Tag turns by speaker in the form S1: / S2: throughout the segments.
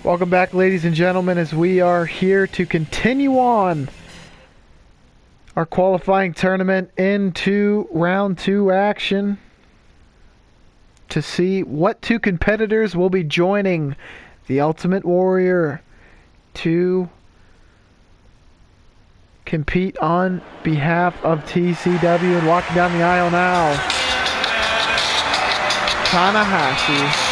S1: Welcome back, ladies and gentlemen, as we are here to continue on our qualifying tournament into round 2 action to see what 2 competitors will be joining the Ultimate Warrior to compete on behalf of TCW. And walking down the aisle now, Tanahashi.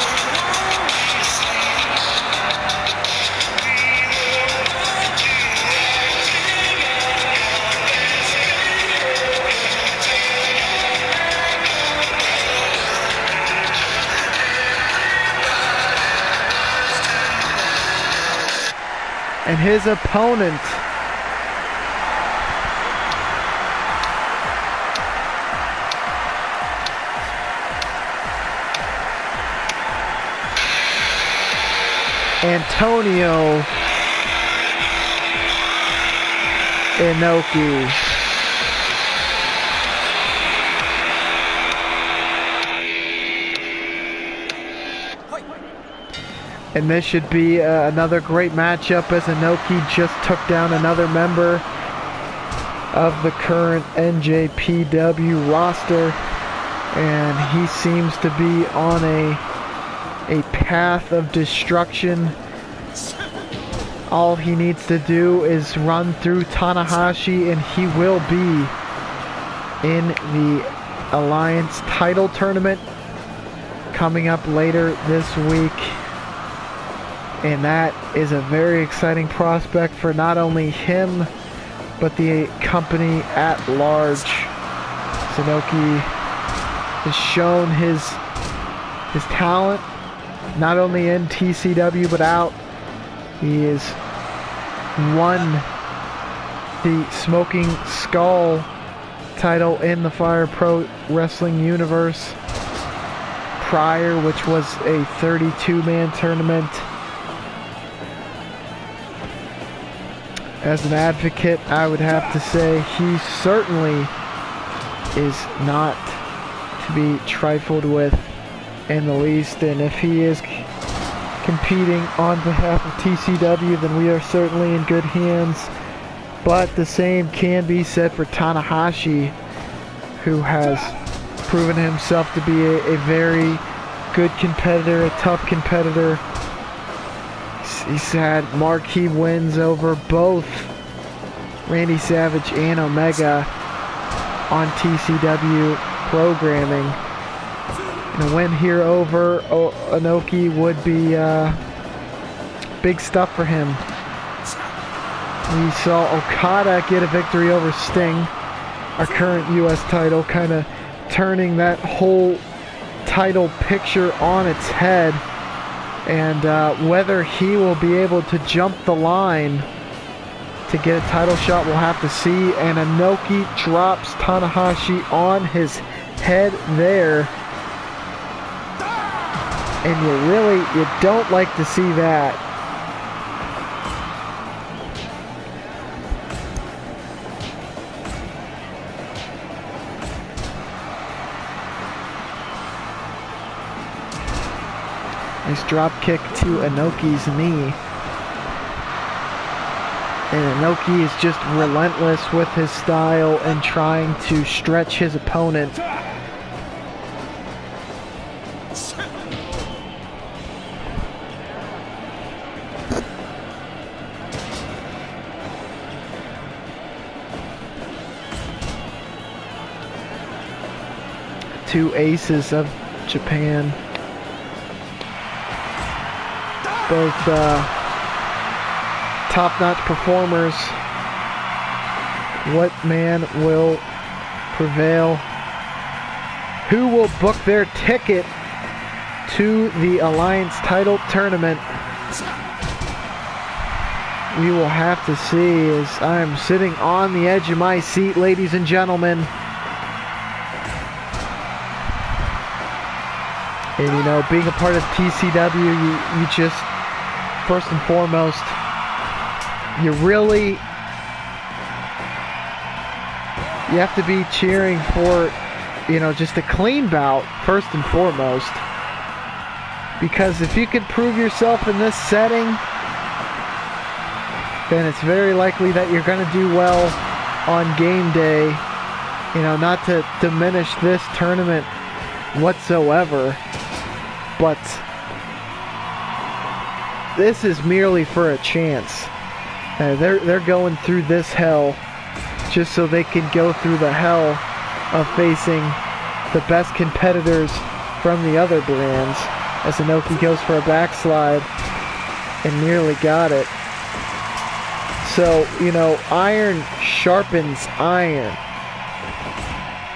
S1: And his opponent, Antonio Inoki. And this should be another great matchup, as Inoki just took down another member of the current NJPW roster, and he seems to be on a path of destruction. All he needs to do is run through Tanahashi, and he will be in the Alliance title tournament coming up later this week. And that is a very exciting prospect for not only him, but the company at large. Inoki has shown his talent, not only in TCW, but out. He has won the Smoking Skull title in the Fire Pro Wrestling Universe prior, which was a 32-man tournament. As an advocate, I would have to say he certainly is not to be trifled with in the least, and if he is competing on behalf of TCW, then we are certainly in good hands. But the same can be said for Tanahashi, who has proven himself to be a very good competitor, a tough competitor. He's had marquee wins over both Randy Savage and Omega on TCW programming. And a win here over Inoki would be big stuff for him. We saw Okada get a victory over Sting, our current U.S. title, kind of turning that whole title picture on its head. And whether he will be able to jump the line to get a title shot, we'll have to see. And Inoki drops Tanahashi on his head there. And you don't like to see that. Nice drop kick to Inoki's knee. And Inoki is just relentless with his style and trying to stretch his opponent. Two aces of Japan. Both top-notch performers. What man will prevail? Who will book their ticket to the Alliance title tournament? We will have to see, as I am sitting on the edge of my seat, ladies and gentlemen. And you know, being a part of TCW, you just, first and foremost, you have to be cheering for, you know, just a clean bout, first and foremost. Because if you can prove yourself in this setting, then it's very likely that you're going to do well on game day. You know, not to diminish this tournament whatsoever, but this is merely for a chance. They're going through this hell just so they can go through the hell of facing the best competitors from the other brands. As Inoki goes for a backslide and nearly got it. So, you know, iron sharpens iron.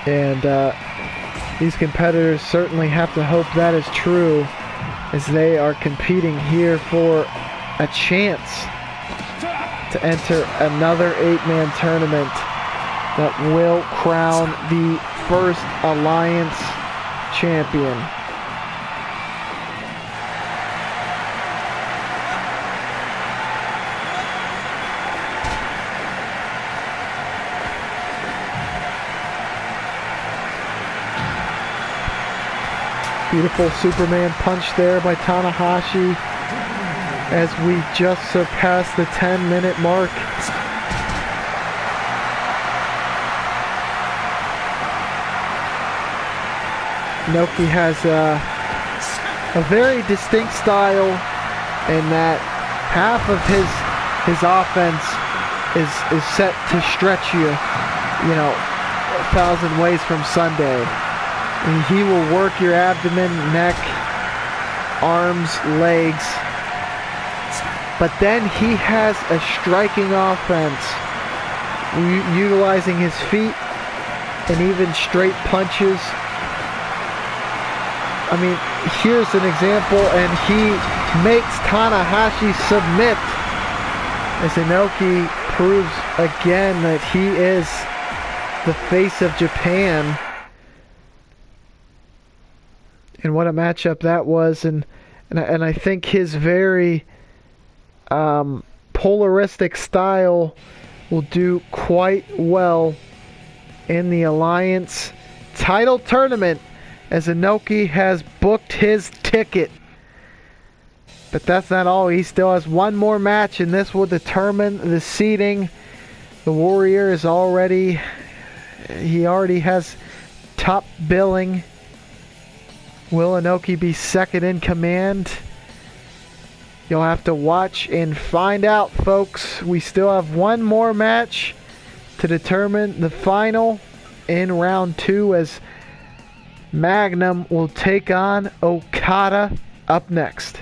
S1: And these competitors certainly have to hope that is true, as they are competing here for a chance to enter another 8-man tournament that will crown the first Alliance champion. Beautiful Superman punch there by Tanahashi as we just surpassed the 10-minute mark. Inoki has a very distinct style in that half of his offense is set to stretch you, you know, 1,000 ways from Sunday. And he will work your abdomen, neck, arms, legs. But then he has a striking offense, utilizing his feet and even straight punches. I mean, here's an example, and he makes Tanahashi submit. As Inoki proves again that he is the face of Japan. And what a matchup that was, and I think his very polaristic style will do quite well in the Alliance title tournament, as Inoki has booked his ticket. But that's not all. He still has one more match, and this will determine the seeding. The Warrior is already has top billing. Will Inoki be second in command? You'll have to watch and find out, folks. We still have one more match to determine the final in round 2, as Magnum will take on Okada up next.